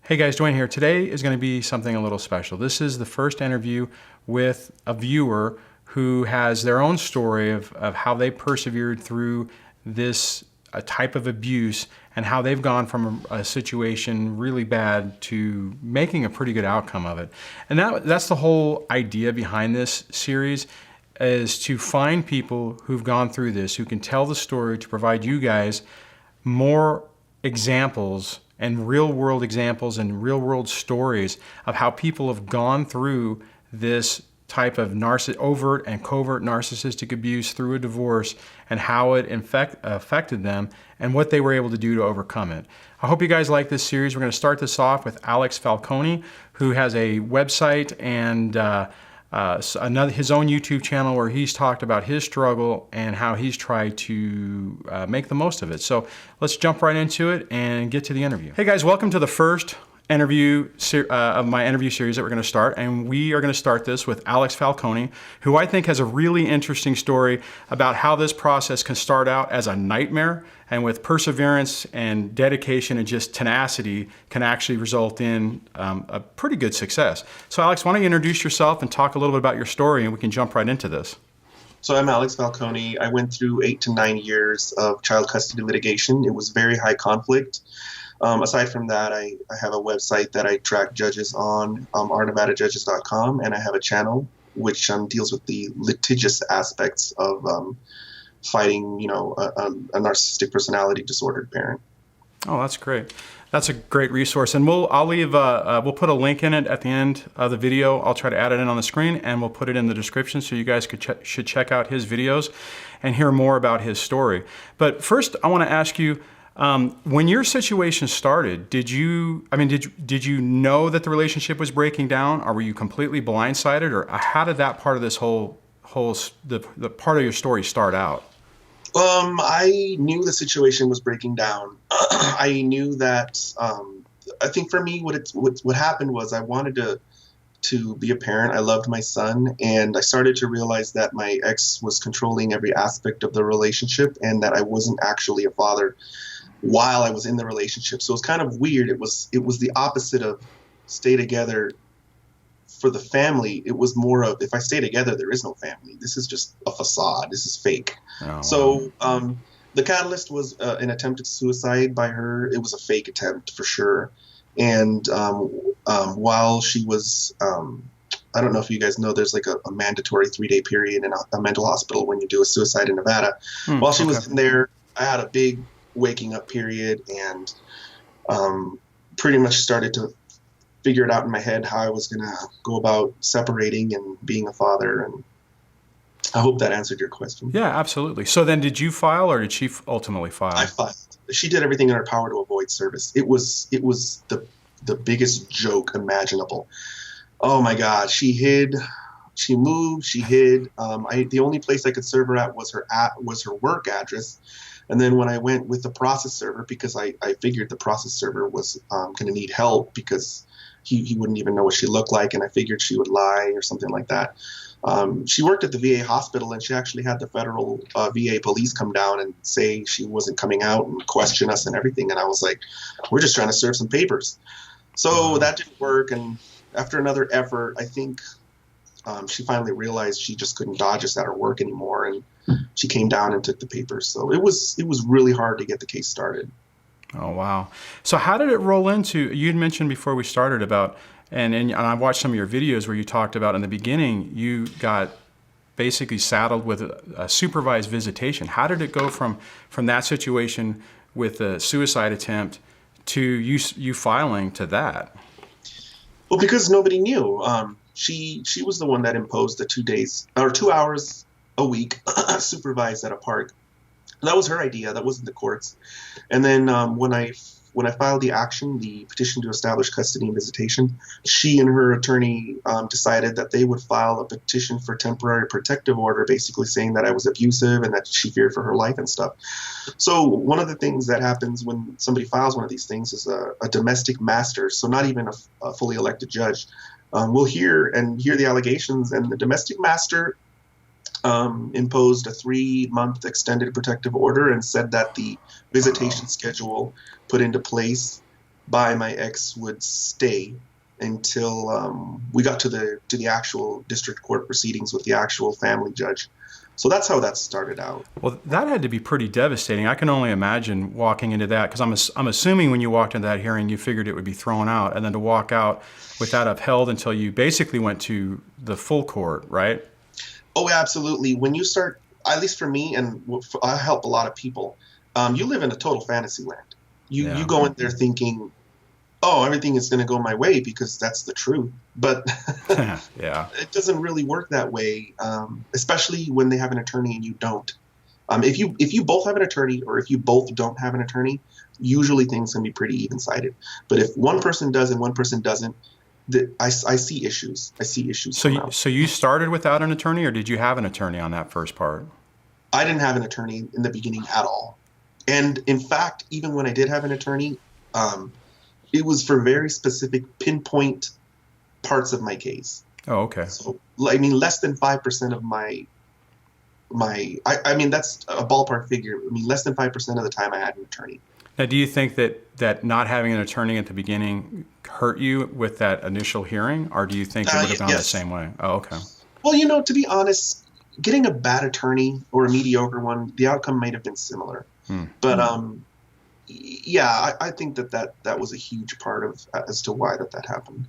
Hey guys, Dwayne here. Today is going to be something a little special. This is the first interview with a viewer who has their own story of how they persevered through this type of abuse and how they've gone from a situation really bad to making a pretty good outcome of it. And that's the whole idea behind this series, is to find people who've gone through this, who can tell the story to provide you guys more examples and real world examples and real world stories of how people have gone through this type of overt and covert narcissistic abuse through a divorce and how it affected them and what they were able to do to overcome it. I hope you guys like this series. We're going to start this off with Alex Falconi, who has a website and his own YouTube channel where he's talked about his struggle and how he's tried to make the most of it. So let's jump right into it and get to the interview. Hey guys, welcome to the first interview of my interview series that we're going to start, and we are going to start this with Alex Falconi, who I think has a really interesting story about how this process can start out as a nightmare, and with perseverance and dedication and just tenacity can actually result in a pretty good success. So Alex, why don't you introduce yourself and talk a little bit about your story, and we can jump right into this. So I'm Alex Falconi. I went through 8 to 9 years of child custody litigation. It was very high conflict. Aside from that, I have a website that I track judges on, ournevadajudges.com, and I have a channel which deals with the litigious aspects of fighting, a narcissistic personality disordered parent. Oh, that's great. That's a great resource, and we'll put a link in it at the end of the video. I'll try to add it in on the screen, and we'll put it in the description so you guys should check out his videos and hear more about his story. But first, I want to ask you, when your situation started, did you know that the relationship was breaking down, or were you completely blindsided, or how did that part of this the part of your story start out? I knew the situation was breaking down. I knew that. I think for me, what happened was I wanted to be a parent. I loved my son, and I started to realize that my ex was controlling every aspect of the relationship, and that I wasn't actually a father while I was in the relationship. So it was kind of weird. It was the opposite of stay together for the family. It was more of, if I stay together, there is no family. This is just a facade. This is fake. Oh, so the catalyst was an attempted suicide by her. It was a fake attempt for sure. And while she was, I don't know if you guys know, there's like a mandatory 3-day period in a mental hospital when you do a suicide in Nevada. While she was in there, I had a big waking up period, and pretty much started to figure it out in my head how I was going to go about separating and being a father. And I hope that answered your question. Yeah, absolutely. So then did you file, or did she ultimately file? I filed. She did everything in her power to avoid service. It was the biggest joke imaginable. Oh my God. She hid. She moved. She hid. The only place I could serve her at was her work address. And then when I went with the process server, because I figured the process server was going to need help because he wouldn't even know what she looked like, and I figured she would lie or something like that. She worked at the VA hospital, and she actually had the federal VA police come down and say she wasn't coming out and question us and everything. And I was like, we're just trying to serve some papers. So that didn't work. And after another effort, I think she finally realized she just couldn't dodge us at her work anymore, and she came down and took the papers. So it was really hard to get the case started. Oh, wow. So how did it roll into, you'd mentioned before we started about, and I've watched some of your videos where you talked about in the beginning, you got basically saddled with a supervised visitation. How did it go from that situation with a suicide attempt to you filing to that? Well, because nobody knew. She was the one that imposed the 2 hours a week supervised at a park. That was her idea. That wasn't the court's. And then when I filed the action, the petition to establish custody and visitation, she and her attorney decided that they would file a petition for temporary protective order, basically saying that I was abusive and that she feared for her life and stuff. So one of the things that happens when somebody files one of these things is a domestic master, so not even a fully elected judge, will hear the allegations, and the domestic master imposed a 3-month extended protective order and said that the visitation schedule put into place by my ex would stay until we got to the actual district court proceedings with the actual family judge. So that's how that started out. Well, that had to be pretty devastating. I can only imagine walking into that, because I'm assuming when you walked into that hearing, you figured it would be thrown out, and then to walk out with that upheld until you basically went to the full court, right? Oh, absolutely. When you start, at least for me, and I help a lot of people, you live in a total fantasy land. You Yeah. go in there thinking, oh, everything is going to go my way because that's the truth. But Yeah. it doesn't really work that way, especially when they have an attorney and you don't. If you both have an attorney, or if you both don't have an attorney, usually things can be pretty even-sided. But if one person does and one person doesn't, I see issues. I see issues. So you started without an attorney, or did you have an attorney on that first part? I didn't have an attorney in the beginning at all. And in fact, even when I did have an attorney, it was for very specific pinpoint parts of my case. Oh, okay. So, I mean, less than 5% of I mean, that's a ballpark figure. I mean, less than 5% of the time I had an attorney. Now, do you think that not having an attorney at the beginning hurt you with that initial hearing, or do you think it would have gone the Yes. same way? Oh, okay. Well, to be honest, getting a bad attorney or a mediocre one, the outcome might have been similar. But yeah, I think that was a huge part of as to why that happened.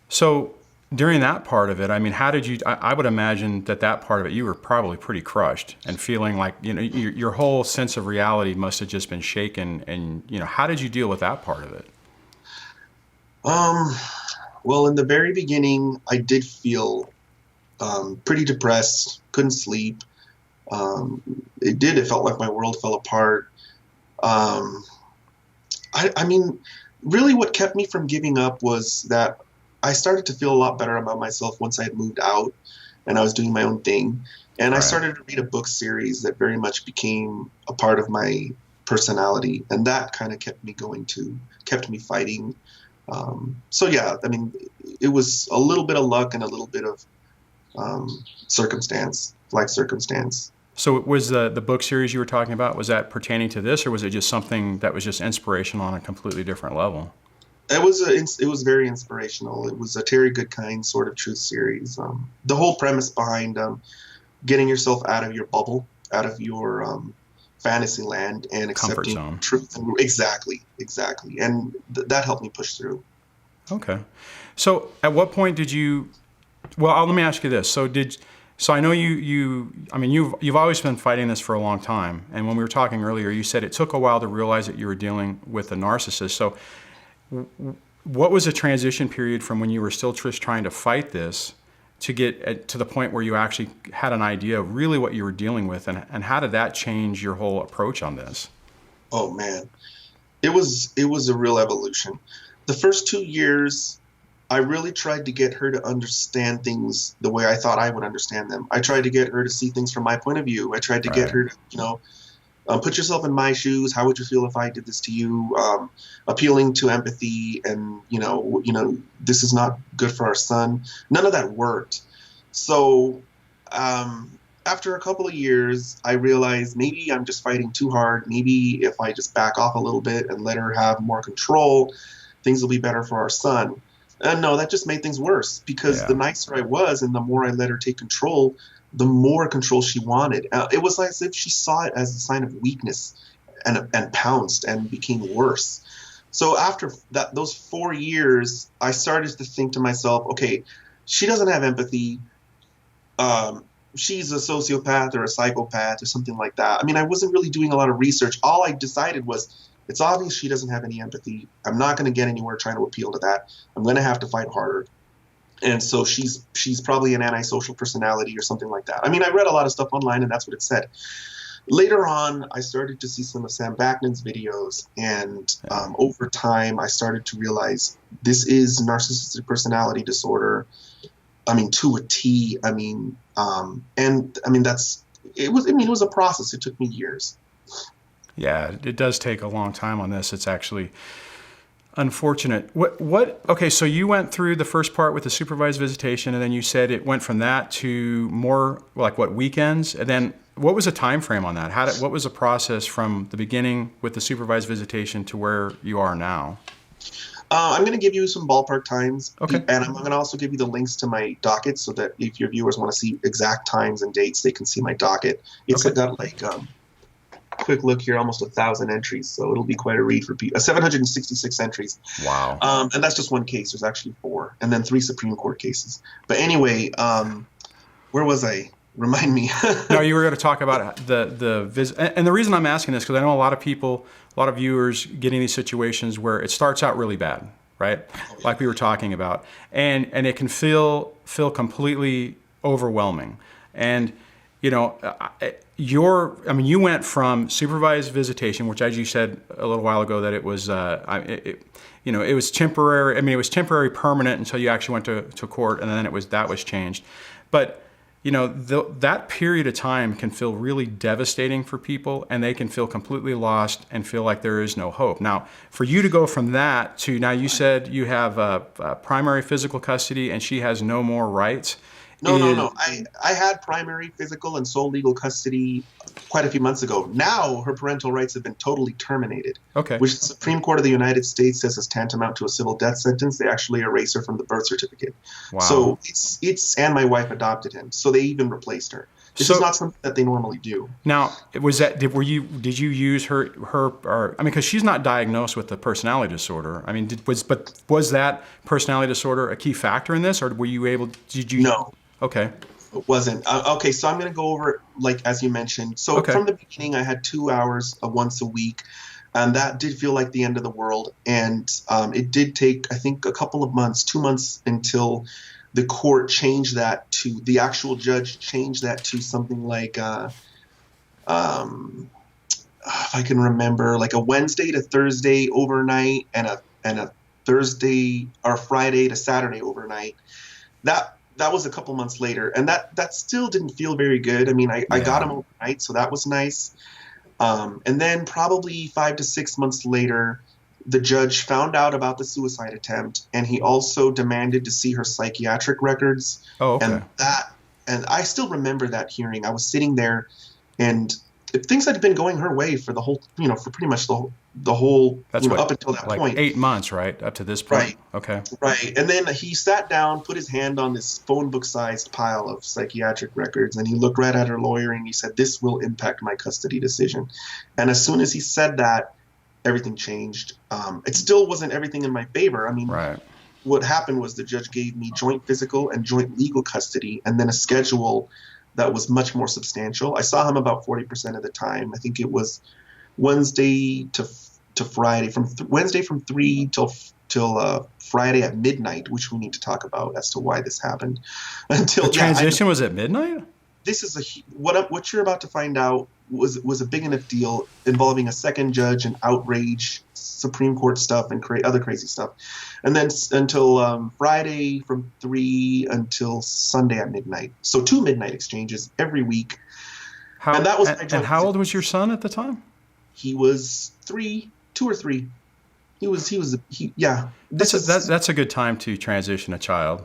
So during that part of it, I mean, how did you? I would imagine that part of it, you were probably pretty crushed and feeling like your whole sense of reality must have just been shaken. And how did you deal with that part of it? Well, in the very beginning, I did feel pretty depressed, couldn't sleep. It felt like my world fell apart. I mean, really what kept me from giving up was that I started to feel a lot better about myself once I had moved out and I was doing my own thing. And I Right. started to read a book series that very much became a part of my personality. And that kind of kept me going too, kept me fighting. So yeah, I mean, it was a little bit of luck and a little bit of circumstance. So was the book series you were talking about, was that pertaining to this, or was it just something that was just inspirational on a completely different level? It was very inspirational. It was a Terry Goodkind sort of truth series. The whole premise behind getting yourself out of your bubble, out of your fantasy land, and Comfort accepting zone. truth. Exactly. And that helped me push through. Okay. So at what point did you? Well, let me ask you this. So I know I mean, you've always been fighting this for a long time. And when we were talking earlier, you said it took a while to realize that you were dealing with a narcissist. So what was the transition period from when you were still just trying to fight this to get to the point where you actually had an idea of really what you were dealing with, and how did that change your whole approach on this? Oh man, it was a real evolution. The first 2 years, I really tried to get her to understand things the way I thought I would understand them. I tried to get her to see things from my point of view. I tried to get her to, put yourself in my shoes. How would you feel if I did this to you? Appealing to empathy, and this is not good for our son. None of that worked. So after a couple of years, I realized maybe I'm just fighting too hard. Maybe if I just back off a little bit and let her have more control, things will be better for our son. And no, that just made things worse, because the nicer I was and the more I let her take control, the more control she wanted. It was as if she saw it as a sign of weakness and pounced and became worse. So after those 4 years, I started to think to myself, okay, she doesn't have empathy. She's a sociopath or a psychopath or something like that. I mean, I wasn't really doing a lot of research. All I decided was, it's obvious she doesn't have any empathy. I'm not going to get anywhere trying to appeal to that. I'm going to have to fight harder. And so she's probably an antisocial personality or something like that. I mean, I read a lot of stuff online, and that's what it said. Later on, I started to see some of Sam Backman's videos, and over time, I started to realize this is narcissistic personality disorder. I mean, to a T. I mean, and I mean it was a process. It took me years. Yeah, it does take a long time on this. It's actually unfortunate. Okay, so you went through the first part with the supervised visitation, and then you said it went from that to more like what, weekends? And then what was the time frame on that? What was the process from the beginning with the supervised visitation to where you are now? I'm going to give you some ballpark times, Okay. and I'm going to also give you the links to my docket so that if your viewers want to see exact times and dates, they can see my docket. It's Okay. got like quick look here, almost 1,000 entries, so it'll be quite a read for people. 766 entries. Wow. And that's just one case. There's actually 4, and then 3 Supreme Court cases. But anyway, where was I? Remind me. No, you were going to talk about the visit, and the reason I'm asking this because I know a lot of people, a lot of viewers get in these situations where it starts out really bad, right? Like we were talking about, and it can feel completely overwhelming. And you know, you went from supervised visitation, which, as you said a little while ago, that it was, it was temporary. I mean, it was temporary, permanent until you actually went to court, and then that was changed. But you know, that period of time can feel really devastating for people, and they can feel completely lost and feel like there is no hope. Now, for you to go from that to now, you said you have primary physical custody, and she has no more rights. No. I had primary physical and sole legal custody quite a few months ago. Now her parental rights have been totally terminated. Okay. Which the Supreme Court of the United States says is tantamount to a civil death sentence. They actually erase her from the birth certificate. Wow. So and my wife adopted him. So they even replaced her. This is not something that they normally do. Now, did you use her or I mean, because she's not diagnosed with a personality disorder. I mean, was that personality disorder a key factor in this, or did you? No. Okay. It wasn't. Okay, so I'm going to go over, like, as you mentioned. So from the beginning, I had 2 hours once a week, and that did feel like the end of the world. And it did take, I think, a couple of months, 2 months, until the court changed that to, the actual judge changed that to something like, if I can remember, like a Wednesday to Thursday overnight and a Thursday or Friday to Saturday overnight. That was a couple months later, and that still didn't feel very good. I mean, I got him overnight, so that was nice. And then probably 5 to 6 months later, the judge found out about the suicide attempt, and he also demanded to see her psychiatric records. Oh, okay. And I still remember that hearing. I was sitting there, and things had been going her way for the whole, for pretty much the whole, up until that point. 8 months, right? Up to this point. Right. Okay. Right. And then he sat down, put his hand on this phone book-sized pile of psychiatric records, and he looked right at her lawyer and he said, "This will impact my custody decision." And as soon as he said that, everything changed. It still wasn't everything in my favor. I mean, right. What happened was the judge gave me joint physical and joint legal custody, and then a schedule that was much more substantial. I saw him about 40% of the time. I think it was Wednesday to Friday, Wednesday from 3 till Friday at midnight, which we need to talk about as to why this happened. The transition was at midnight? This is what you're about to find out was a big enough deal involving a second judge and outrage, Supreme Court stuff, and other crazy stuff. And then until Friday from 3 until Sunday at midnight. So 2 midnight exchanges every week. And that was and how old was your son at the time? He was 2 or 3. That's a good time to transition a child.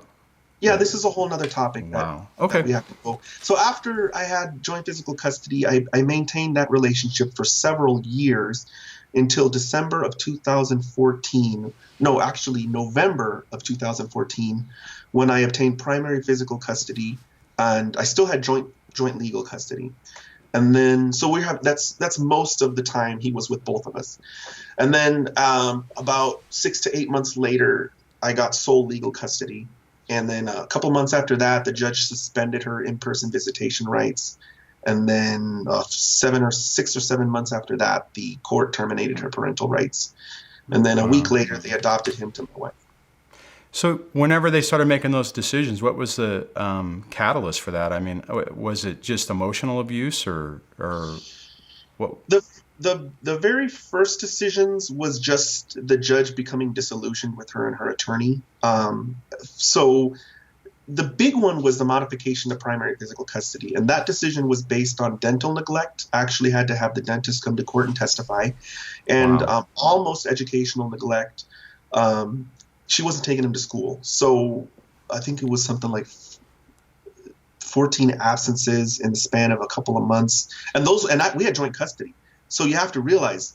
Yeah, this is a whole nother topic. Wow. That we have to go. So after I had joint physical custody, I maintained that relationship for several years until December of 2014. No, actually November of 2014, when I obtained primary physical custody, and I still had joint legal custody. And then, so that's most of the time he was with both of us. And then about 6 to 8 months later, I got sole legal custody. And then a couple months after that, the judge suspended her in-person visitation rights. And then 6 or 7 months after that, the court terminated her parental rights. And then a week later, they adopted him to my wife. So whenever they started making those decisions, what was the catalyst for that? I mean, was it just emotional abuse or what? The very first decisions was just the judge becoming disillusioned with her and her attorney. So the big one was the modification to primary physical custody. And that decision was based on dental neglect. I actually had to have the dentist come to court and testify. And almost educational neglect. She wasn't taking him to school. So I think it was something like 14 absences in the span of a couple of months. And we had joint custody. So you have to realize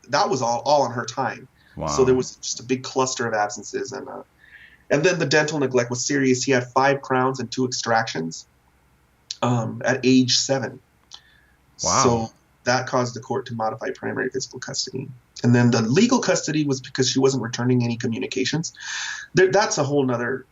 that was all on her time. Wow. So there was just a big cluster of absences. And then the dental neglect was serious. He had 5 crowns and 2 extractions at age 7. Wow. So that caused the court to modify primary physical custody. And then the legal custody was because she wasn't returning any communications. That's a whole nother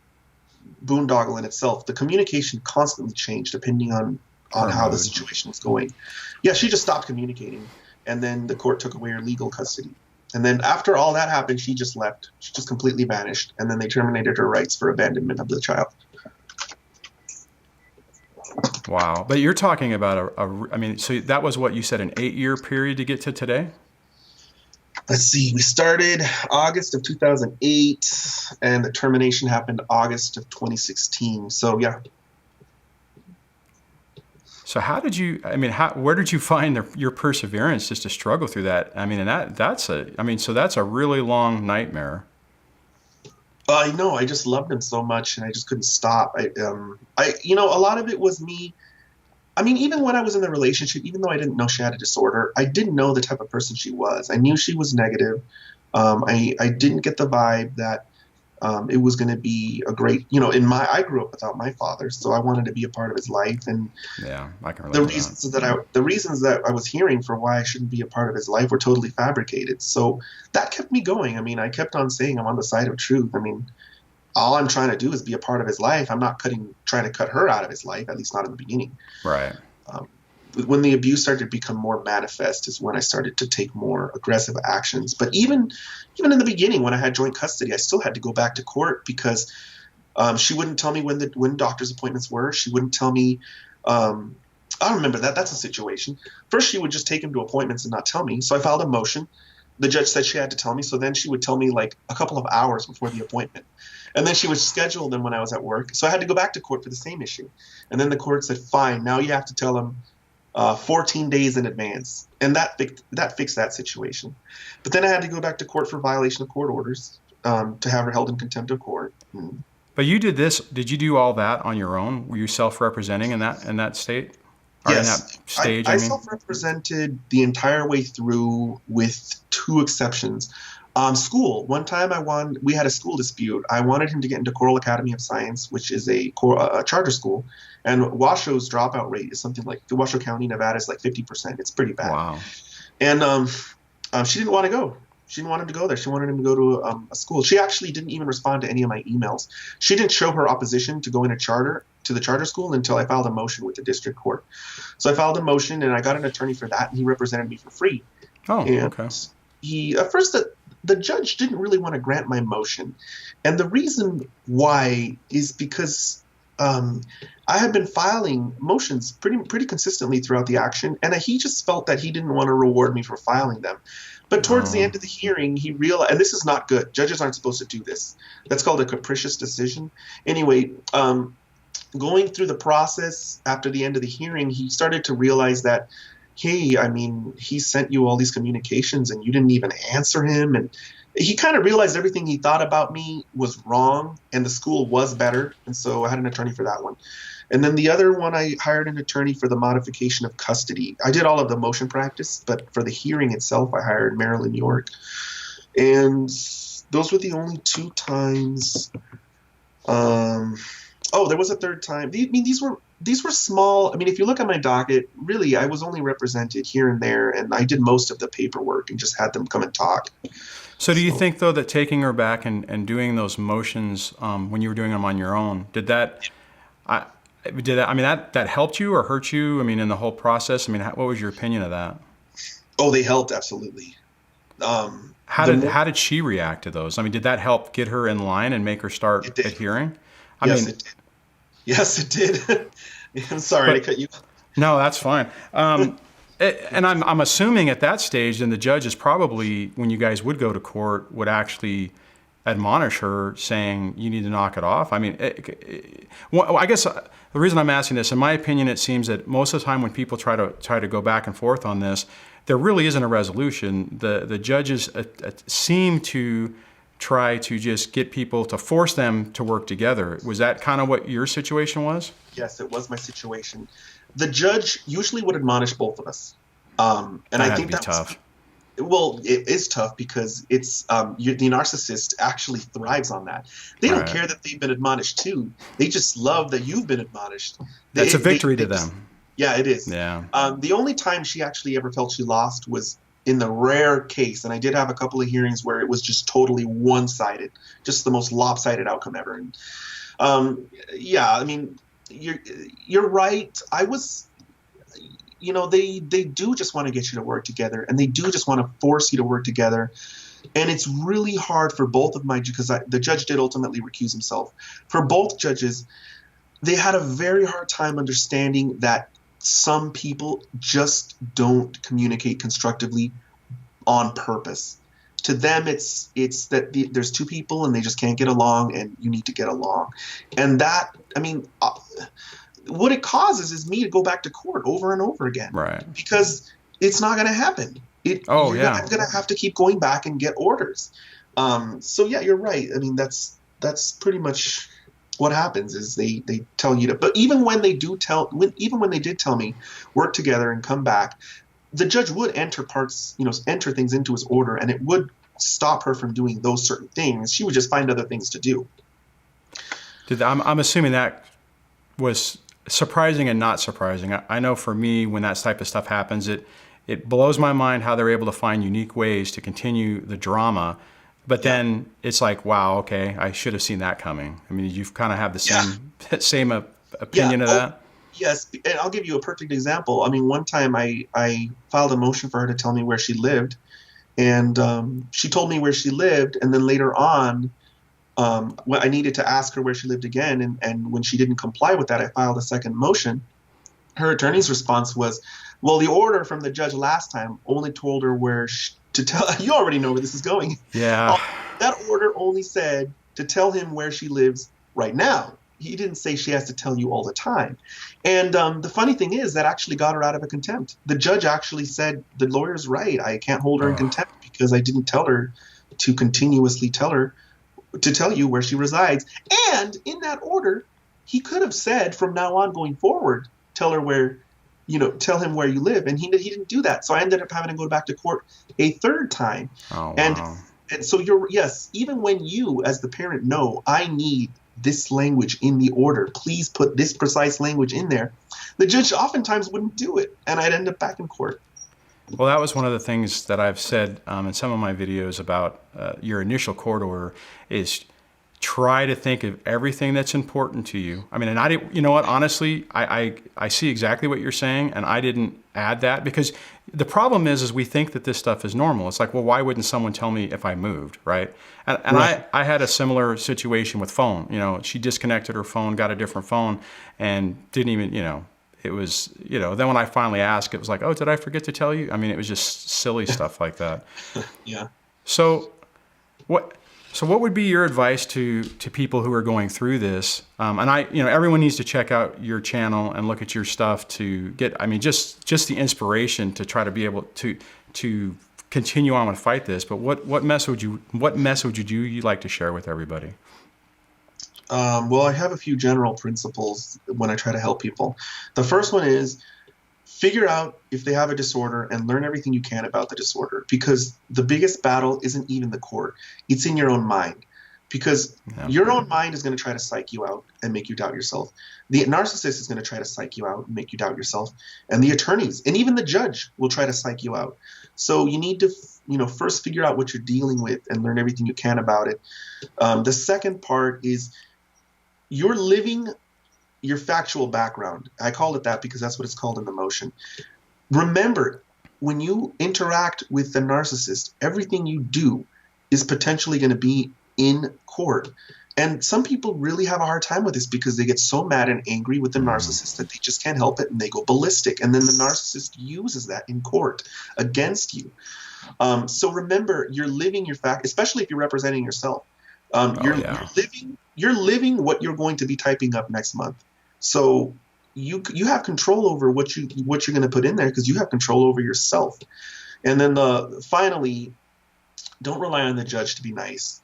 boondoggle in itself. The communication constantly changed depending on how the situation was going. Yeah, she just stopped communicating. And then the court took away her legal custody. And then after all that happened, she just left. She just completely vanished. And then they terminated her rights for abandonment of the child. Wow. But you're talking about so that was what you said, an 8-year period to get to today? Let's see. We started August of 2008, and the termination happened August of 2016. So, yeah. So how did you, where did you find your perseverance just to struggle through that? So that's a really long nightmare. I know. I just loved him so much, and I just couldn't stop. A lot of it was me. I mean, even when I was in the relationship, even though I didn't know she had a disorder, I didn't know the type of person she was. I knew she was negative. I didn't get the vibe that it was going to be a great, I grew up without my father, so I wanted to be a part of his life. And yeah, I can relate to that. The reasons that I was hearing for why I shouldn't be a part of his life were totally fabricated. So that kept me going. I mean, I kept on saying I'm on the side of truth. I mean, all I'm trying to do is be a part of his life. I'm not trying to cut her out of his life, at least not in the beginning. Right. When the abuse started to become more manifest is when I started to take more aggressive actions. But even in the beginning, when I had joint custody, I still had to go back to court because she wouldn't tell me when doctor's appointments were. She wouldn't tell me. I remember that. That's a situation. First, she would just take him to appointments and not tell me. So I filed a motion. The judge said she had to tell me. So then she would tell me like a couple of hours before the appointment. And then she would schedule them when I was at work. So I had to go back to court for the same issue. And then the court said, fine, now you have to tell him 14 days in advance. And that fixed that situation. But then I had to go back to court for violation of court orders to have her held in contempt of court. But you did this. Did you do all that on your own? Were you self-representing in that state? Or yes. In that stage, I self-represented the entire way through with 2 exceptions. School. One time we had a school dispute. I wanted him to get into Coral Academy of Science, which is a charter school. And Washoe's dropout rate is something like, Washoe County, Nevada is like 50%. It's pretty bad. Wow. And she didn't want to go. She didn't want him to go there. She wanted him to go to a school. She actually didn't even respond to any of my emails. She didn't show her opposition to going to the charter school until I filed a motion with the district court. So I filed a motion, and I got an attorney for that, and he represented me for free. Oh, and okay. At first, the judge didn't really want to grant my motion. And the reason why is because I had been filing motions pretty consistently throughout the action, and he just felt that he didn't want to reward me for filing them. But towards the end of the hearing, he realized, and this is not good. Judges aren't supposed to do this. That's called a capricious decision. Anyway, going through the process after the end of the hearing, he started to realize that, hey, I mean, he sent you all these communications and you didn't even answer him. And he kind of realized everything he thought about me was wrong and the school was better. And so I had an attorney for that one. And then the other one, I hired an attorney for the modification of custody. I did all of the motion practice, but for the hearing itself, I hired Marilyn York. And those were the only 2 times. There was a third time. I mean, these were small. I mean, if you look at my docket, really, I was only represented here and there, and I did most of the paperwork and just had them come and talk. So do you think, though, that taking her back and doing those motions when you were doing them on your own, that helped you or hurt you? I mean, in the whole process, I mean, what was your opinion of that? Oh, they helped, absolutely. How did she react to those? I mean, did that help get her in line and make her start adhering? It did. Yes, it did. I'm sorry to cut you. No, that's fine. And I'm assuming at that stage, then the judge is probably, when you guys would go to court, would actually admonish her, saying you need to knock it off. I mean, I guess the reason I'm asking this, in my opinion, it seems that most of the time when people try to go back and forth on this, there really isn't a resolution. The judges seem to try to just get people to force them to work together. Was that kind of what your situation was? Yes, it was my situation. The judge usually would admonish both of us. And That I had to think be that was, tough. well, it is tough because it's the narcissist actually thrives on that. They don't Right. care that they've been admonished too. They just love that you've been admonished. That's a victory They to just, them. yeah, it is. Yeah. The only time she actually ever felt she lost was in the rare case, and I did have a couple of hearings where it was just totally one-sided, just the most lopsided outcome ever. And yeah, I mean, you're right. I was, they do just want to get you to work together, and they do just want to force you to work together. And it's really hard for both of my, because the judge did ultimately recuse himself. For both judges, they had a very hard time understanding that some people just don't communicate constructively on purpose. To them, it's that there's two people and they just can't get along, and you need to get along. And that, I mean, what it causes is me to go back to court over and over again, Right. because it's not going to happen. Oh, You're yeah. going to have to keep going back and get orders. So yeah, you're right. I mean, that's pretty much what happens is they tell you to, but even when they did tell me work together and come back, the judge would enter things into his order, and it would stop her from doing those certain things. She would just find other things to do. I'm assuming that was surprising and not surprising. I know for me, when that type of stuff happens, it blows my mind how they're able to find unique ways to continue the drama. But then it's like, wow, okay, I should have seen that coming. I mean, you've kind of have the same opinion of that? Yes, and I'll give you a perfect example. I mean, one time I filed a motion for her to tell me where she lived, and she told me where she lived, and then later on, when I needed to ask her where she lived again, and when she didn't comply with that, I filed a second motion. Her attorney's response was, well, the order from the judge last time only told her to tell. You already know where this is going. Yeah. That order only said to tell him where she lives right now. He didn't say she has to tell you all the time. And the funny thing is that actually got her out of a contempt. The judge actually said, the lawyer's right. I can't hold her in contempt because I didn't tell her to continuously tell you where she resides. And in that order, he could have said from now on going forward, tell him where you live. And he didn't do that. So I ended up having to go back to court a third time. Oh, wow. And so even when you as the parent know, I need this language in the order, please put this precise language in there, the judge oftentimes wouldn't do it, and I'd end up back in court. Well, that was one of the things that I've said in some of my videos about your initial court order is try to think of everything that's important to you. I mean, and I didn't, you know what, honestly, I see exactly what you're saying, and I didn't add that because the problem is we think that this stuff is normal. It's like, well, why wouldn't someone tell me if I moved, right? And Right. I had a similar situation with phone. You know, she disconnected her phone, got a different phone, and didn't even, it was, then when I finally asked, it was like, oh, did I forget to tell you? I mean, it was just silly stuff like that. Yeah. So what would be your advice to people who are going through this? And everyone needs to check out your channel and look at your stuff to get, just the inspiration to try to be able to continue on and fight this. But what message would you like to share with everybody? Well, I have a few general principles when I try to help people. The first one is figure out if they have a disorder and learn everything you can about the disorder, because the biggest battle isn't even the court. It's in your own mind, because your own mind is going to try to psych you out and make you doubt yourself. The narcissist is going to try to psych you out and make you doubt yourself. And the attorneys and even the judge will try to psych you out. So you need to, first figure out what you're dealing with and learn everything you can about it. The second part is you're living your factual background. I call it that because that's what it's called in the motion. Remember, when you interact with the narcissist, everything you do is potentially going to be in court. And some people really have a hard time with this because they get so mad and angry with the narcissist that they just can't help it and they go ballistic. And then the narcissist uses that in court against you. So remember, you're living your fact, especially if you're representing yourself. You're living what you're going to be typing up next month. So you have control over what you're going to put in there because you have control over yourself. And then finally, don't rely on the judge to be nice.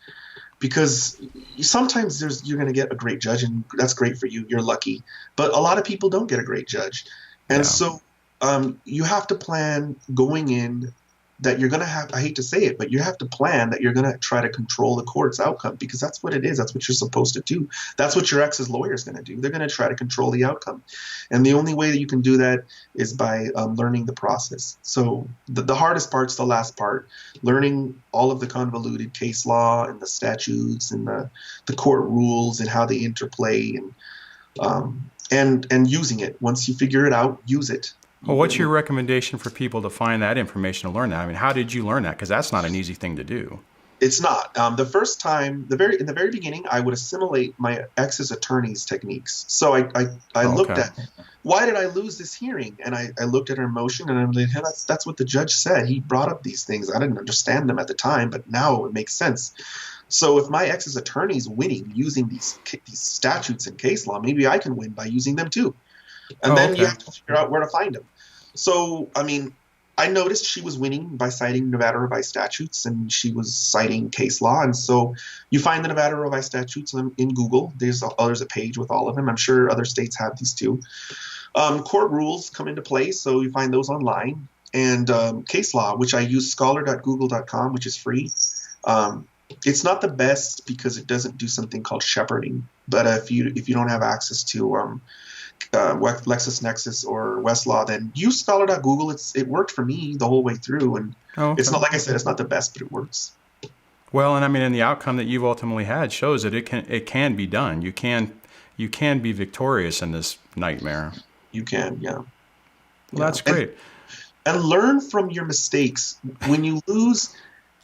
because sometimes you're going to get a great judge, and that's great for you. You're lucky, but a lot of people don't get a great judge, and Yeah. so you have to plan going in that you're going to have. I hate to say it, but you have to plan that you're going to try to control the court's outcome, because that's what it is. That's what you're supposed to do. That's what your ex's lawyer is going to do. They're going to try to control the outcome, and the only way that you can do that is by learning the process. So the hardest part's the last part, learning all of the convoluted case law and the statutes and the court rules and how they interplay, and using it. Once you figure it out, use it. Well, what's your recommendation for people to find that information, to learn that? I mean, how did you learn that? Because that's not an easy thing to do. It's not. The first time, in the very beginning, I would assimilate my ex's attorney's techniques. So I looked at, why did I lose this hearing? And I looked at her motion, and I'm like, hey, that's what the judge said. He brought up these things. I didn't understand them at the time, but now it makes sense. So if my ex's attorney's winning using these statutes and case law, maybe I can win by using them too. And then you have to figure out where to find them. So, I mean, I noticed she was winning by citing Nevada revised statutes, and she was citing case law. And so you find the Nevada revised statutes in Google. There's a page with all of them. I'm sure other states have these too. Court rules come into play, so you find those online. And case law, which I use scholar.google.com, which is free. It's not the best because it doesn't do something called shepherding. But if you don't have access to LexisNexis or Westlaw, then use scholar.google. It worked for me the whole way through, and it's not, like I said, it's not the best, but it works. Well, and I mean, and the outcome that you've ultimately had shows that it can be done. You can be victorious in this nightmare. You can, yeah. Well, that's great. And learn from your mistakes. When you lose,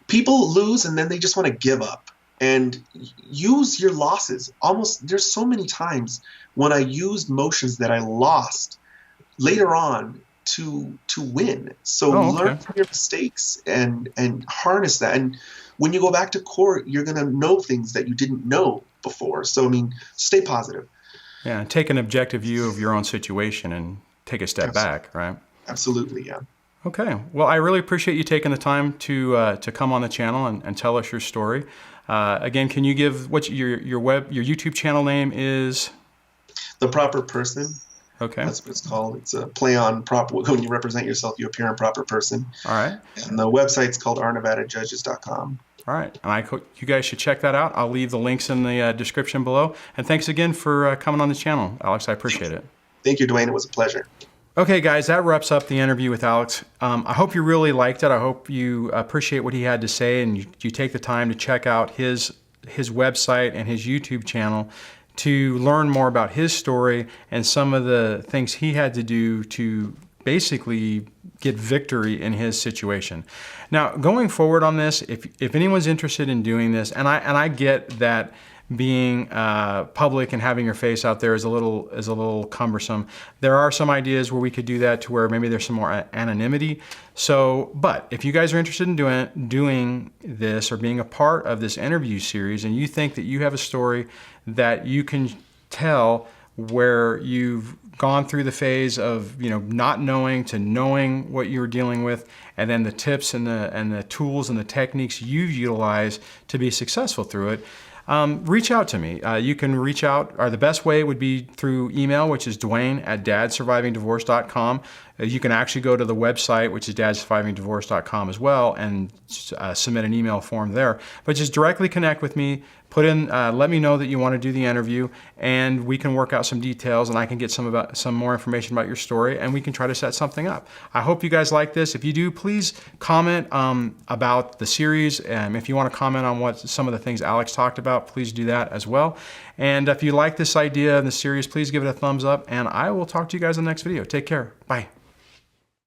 people lose and then they just want to give up. And use your losses. There's so many times when I used motions that I lost later on to win. So learn from your mistakes and harness that. And when you go back to court, you're going to know things that you didn't know before. So, I mean, stay positive. Yeah, take an objective view of your own situation and take a step back, right? Absolutely, yeah. Okay. Well, I really appreciate you taking the time to come on the channel and tell us your story. Again, can you give what your YouTube channel name is? The Proper Person. Okay. That's what it's called. It's a play on proper. When you represent yourself, you appear in Proper Person. All right. And the website's called ournevadajudges.com. All right. And you guys should check that out. I'll leave the links in the description below. And thanks again for coming on the channel, Alex. I appreciate it. Thank you, Dwayne. It was a pleasure. Okay, guys, that wraps up the interview with Alex. I hope you really liked it. I hope you appreciate what he had to say, and you take the time to check out his website and his YouTube channel to learn more about his story and some of the things he had to do to basically get victory in his situation. Now, going forward on this, if anyone's interested in doing this, and I get that being public and having your face out there is a little cumbersome. There are some ideas where we could do that to where maybe there's some more anonymity. So, but if you guys are interested in doing this or being a part of this interview series, and you think that you have a story that you can tell where you've gone through the phase of not knowing to knowing what you're dealing with, and then the tips and the tools and the techniques you've utilized to be successful through it, reach out to me. You can reach out, or the best way would be through email, which is Dwayne@dadsurvivingdivorce.com. You can actually go to the website, which is dadsurvivingdivorce.com as well, and submit an email form there. But just directly connect with me, let me know that you want to do the interview, and we can work out some details, and I can get some more information about your story, and we can try to set something up. I hope you guys like this. If you do, please comment about the series. If you want to comment on some of the things Alex talked about, please do that as well. And if you like this idea and the series, please give it a thumbs up, and I will talk to you guys in the next video. Take care. Bye.